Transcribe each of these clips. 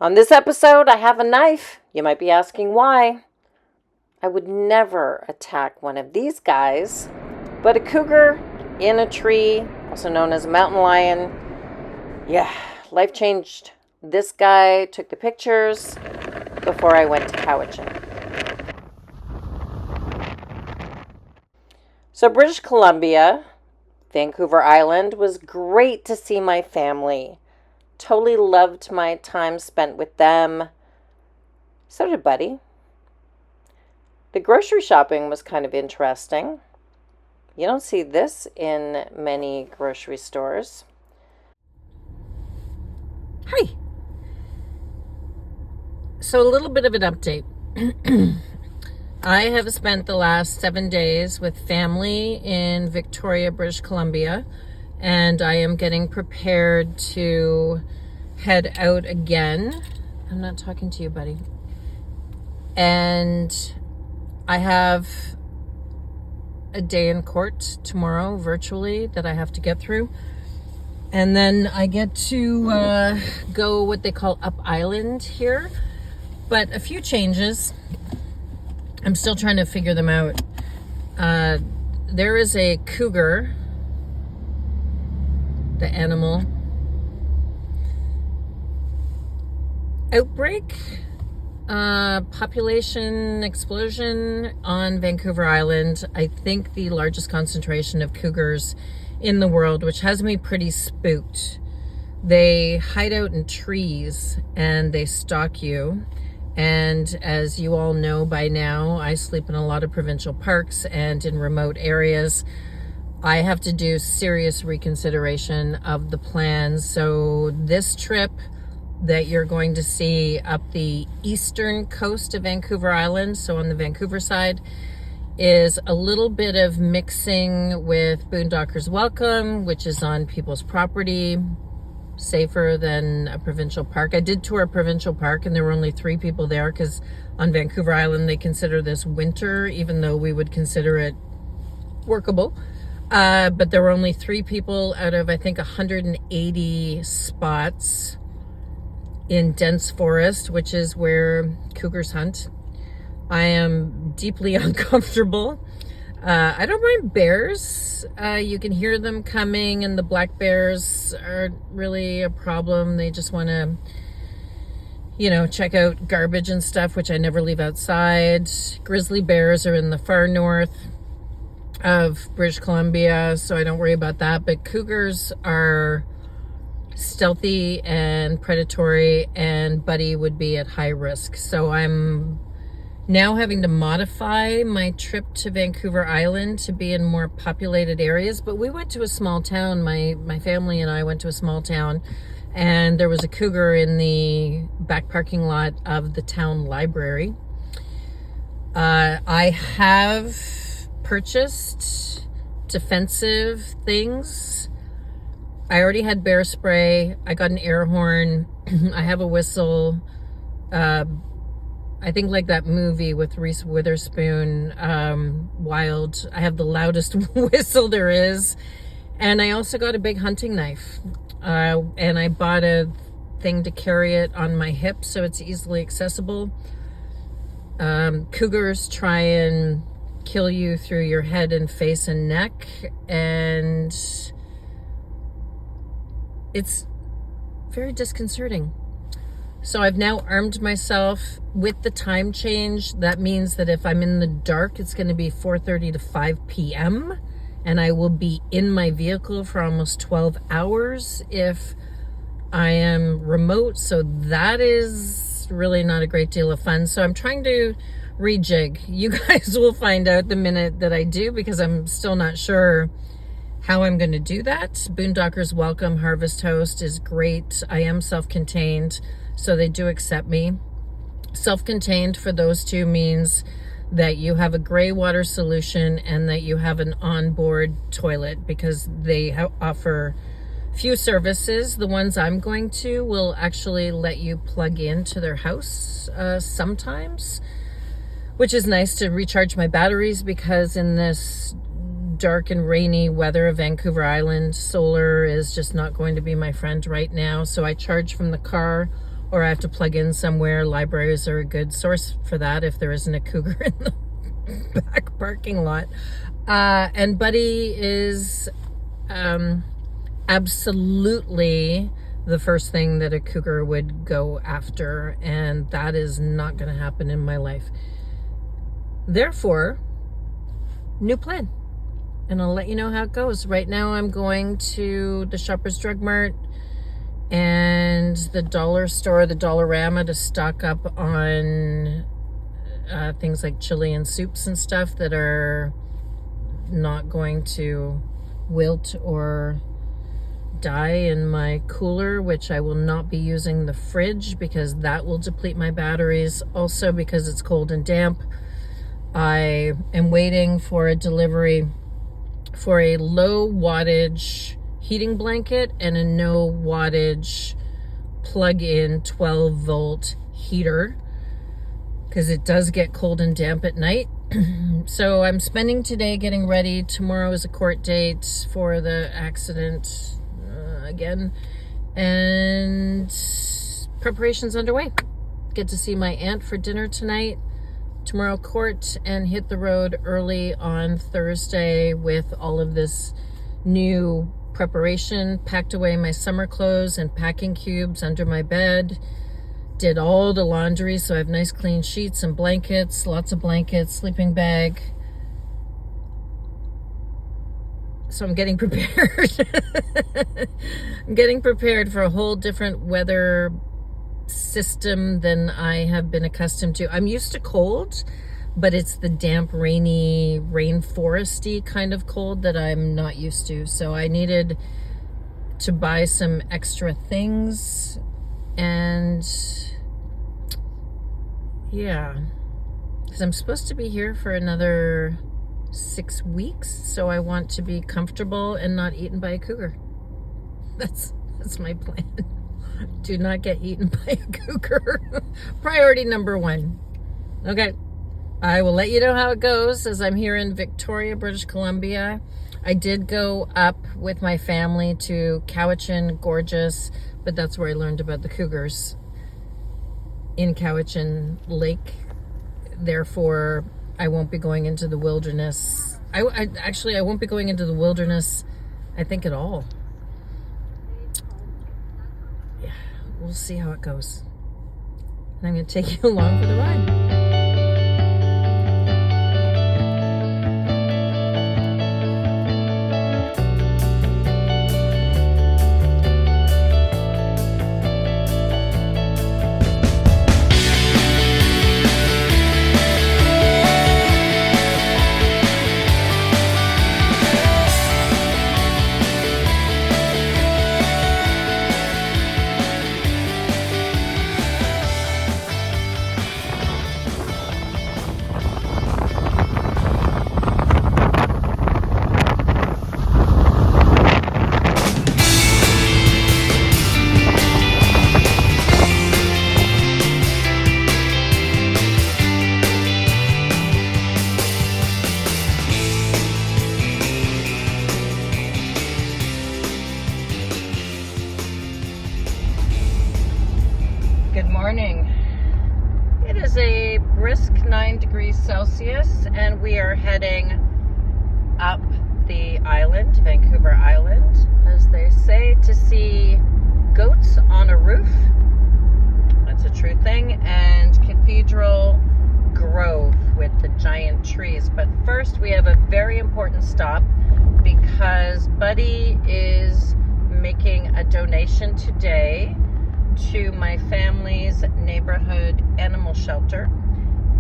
On this episode, I have a knife. You might be asking why. I would never attack one of these guys, but a cougar in a tree, also known as a mountain lion. Yeah, life changed. This guy took the pictures before I went to Cowichan. So British Columbia, Vancouver Island, was great to see my family. Totally loved my time spent with them. So did Buddy. The grocery shopping was kind of interesting. You don't see this in many grocery stores. Hi. So a little bit of an update. I have spent the last 7 days with family in Victoria, British Columbia, and I am getting prepared to head out again. I'm not talking to you, buddy. And I have a day in court tomorrow, virtually, that I have to get through. And then I get to go what they call up island here. But a few changes. I'm still trying to figure them out. There is a cougar, the animal, outbreak, population explosion on Vancouver Island. I think the largest concentration of cougars in the world, which has me pretty spooked. They hide out in trees and they stalk you. And as you all know by now, I sleep in a lot of provincial parks and in remote areas. I have to do serious reconsideration of the plans. So this trip that you're going to see up the eastern coast of Vancouver Island, so on the Vancouver side, is a little bit of mixing with Boondockers Welcome, which is on people's property, safer than a provincial park. I did tour a provincial park and there were only 3 people there because on Vancouver Island they consider this winter, even though we would consider it workable. But there were only 3 people out of, I think, 180 spots in dense forest, which is where cougars hunt. I am deeply uncomfortable. I don't mind bears. You can hear them coming, and the black bears aren't really a problem. They just want to, check out garbage and stuff, which I never leave outside. Grizzly bears are in the far north of British Columbia, so I don't worry about that. But cougars are stealthy and predatory, and Buddy would be at high risk. So I'm now having to modify my trip to Vancouver Island to be in more populated areas. But we went to a small town. My family and I went to a small town, and there was a cougar in the back parking lot of the town library. I have purchased defensive things. I already had bear spray. I got an air horn. I have a whistle. I think like that movie with Reese Witherspoon, Wild. I have the loudest whistle there is. And I also got a big hunting knife. And I bought a thing to carry it on my hip so it's easily accessible. Cougars try and kill you through your head and face and neck. And it's very disconcerting. So I've now armed myself with the time change. That means that if I'm in the dark, it's going to be 4:30 to 5 p.m. and I will be in my vehicle for almost 12 hours if I am remote. So that is really not a great deal of fun. So I'm trying to rejig. You guys will find out the minute that I do, because I'm still not sure how I'm going to do that. Boondockers Welcome Harvest Host is great. I am self-contained, so they do accept me. Self-contained for those two means that you have a gray water solution and that you have an onboard toilet, because they offer few services. The ones I'm going to will actually let you plug into their house sometimes, which is nice to recharge my batteries, because in this dark and rainy weather of Vancouver Island, solar is just not going to be my friend right now. So I charge from the car or I have to plug in somewhere. Libraries are a good source for that if there isn't a cougar in the back parking lot. And Buddy is absolutely the first thing that a cougar would go after, and that is not going to happen in my life. Therefore, new plan, and I'll let you know how it goes. Right now I'm going to the Shoppers Drug Mart and the dollar store, the Dollarama, to stock up on things like chili and soups and stuff that are not going to wilt or die in my cooler, which I will not be using the fridge because that will deplete my batteries. Also, because it's cold and damp, I am waiting for a delivery for a low wattage heating blanket and a no wattage plug-in 12-volt heater, because it does get cold and damp at night. So I'm spending today getting ready. Tomorrow is a court date for the accident again, and preparations underway. Get to see my aunt for dinner tonight. Tomorrow court, and hit the road early on Thursday with all of this new preparation. Packed away my summer clothes and packing cubes under my bed. Did all the laundry, so I have nice clean sheets and blankets, lots of blankets, sleeping bag. So I'm getting prepared. I'm getting prepared for a whole different weather system than I have been accustomed to. I'm used to cold, but it's the damp, rainy, rainforesty kind of cold that I'm not used to. So I needed to buy some extra things, and yeah, because I'm supposed to be here for another 6 weeks, so I want to be comfortable and not eaten by a cougar. That's my plan. Do not get eaten by a cougar. Priority number 1. Okay, I will let you know how it goes as I'm here in Victoria, British Columbia. I did go up with my family to Cowichan, gorgeous, but that's where I learned about the cougars, in Cowichan Lake. Therefore, I won't be going into the wilderness. I won't be going into the wilderness, I think, at all. Yeah, we'll see how it goes. And I'm going to take you along for the ride. Morning. It is a brisk 9 degrees Celsius, and we are heading up the island, Vancouver Island, as they say, to see goats on a roof. That's a true thing. And Cathedral Grove with the giant trees. But first, we have a very important stop because Buddy is making a donation today to my family's neighborhood animal shelter,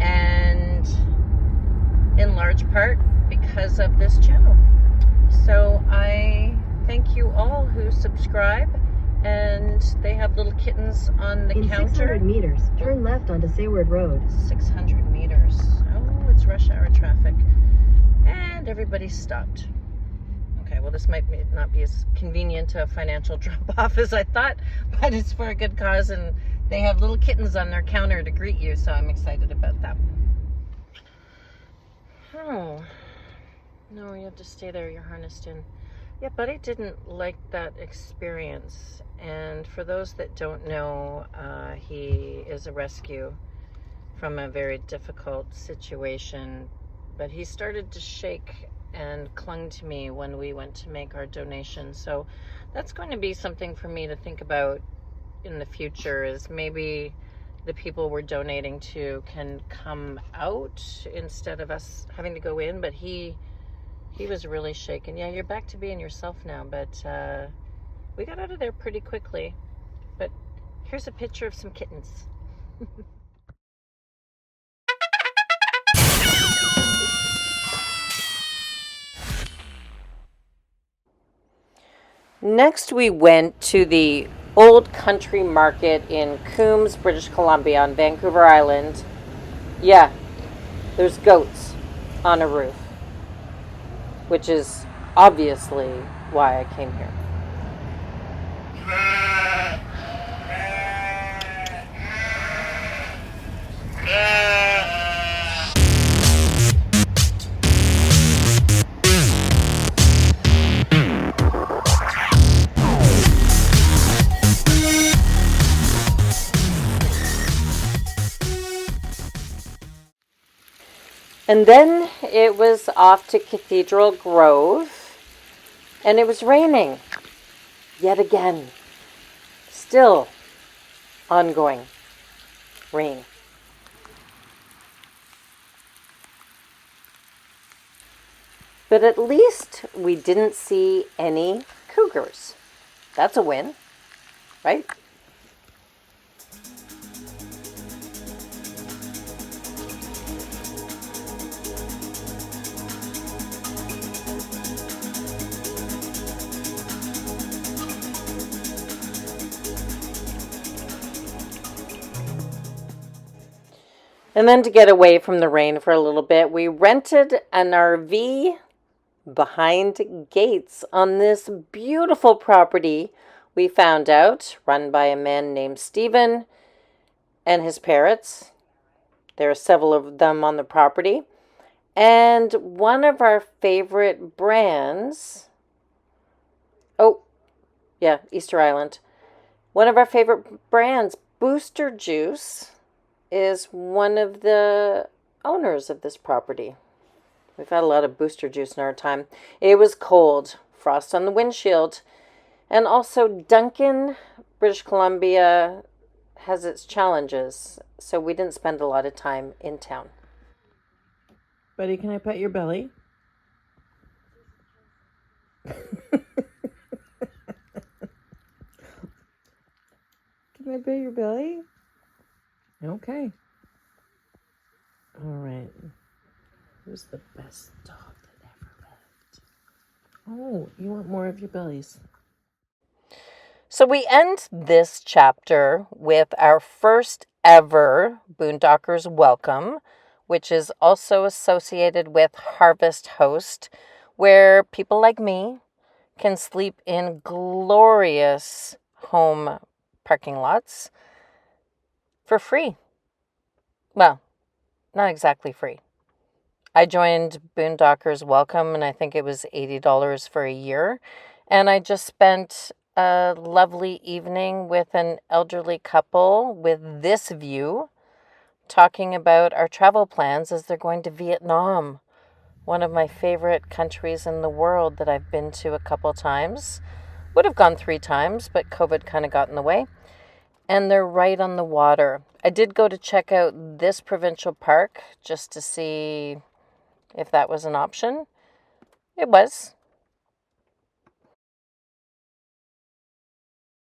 and in large part because of this channel. So I thank you all who subscribe, and they have little kittens on the counter. 600 meters, turn left onto Sayward Road. 600 meters. Oh, it's rush hour traffic. And everybody's stopped. Okay, well, this might not be as convenient a financial drop-off as I thought, but it's for a good cause, and they have little kittens on their counter to greet you, so I'm excited about that. Oh, no, you have to stay there. You're harnessed in. Yeah, Buddy didn't like that experience. And for those that don't know, he is a rescue from a very difficult situation. But he started to shake and clung to me when we went to make our donation. So that's going to be something for me to think about in the future, is maybe the people we're donating to can come out instead of us having to go in. But he was really shaken. Yeah, you're back to being yourself now, but we got out of there pretty quickly. But here's a picture of some kittens. Next, we went to the Old Country Market in Coombs, British Columbia on Vancouver Island. Yeah, there's goats on a roof, which is obviously why I came here. And then it was off to Cathedral Grove, and it was raining yet again. Still ongoing rain. But at least we didn't see any cougars. That's a win, right? And then to get away from the rain for a little bit, we rented an RV behind gates on this beautiful property we found out, run by a man named Stephen and his parrots. There are several of them on the property. And one of our favorite brands, Easter Island. One of our favorite brands, Booster Juice, is one of the owners of this property. We've had a lot of Booster Juice in our time. It was cold, frost on the windshield, and also Duncan, British Columbia, has its challenges, so we didn't spend a lot of time in town. Buddy, can I pet your belly? Can I pet your belly? Okay. All right. Who's the best dog that ever lived? Oh, you want more of your bellies? So we end this chapter with our first ever Boondockers Welcome, which is also associated with Harvest Host, where people like me can sleep in glorious home parking lots for free. Well, not exactly free. I joined Boondockers Welcome, and I think it was $80 for a year. And I just spent a lovely evening with an elderly couple with this view, talking about our travel plans as they're going to Vietnam, one of my favorite countries in the world that I've been to a couple times. Would have gone 3 times, but COVID kind of got in the way. And they're right on the water. I did go to check out this provincial park just to see if that was an option. It was.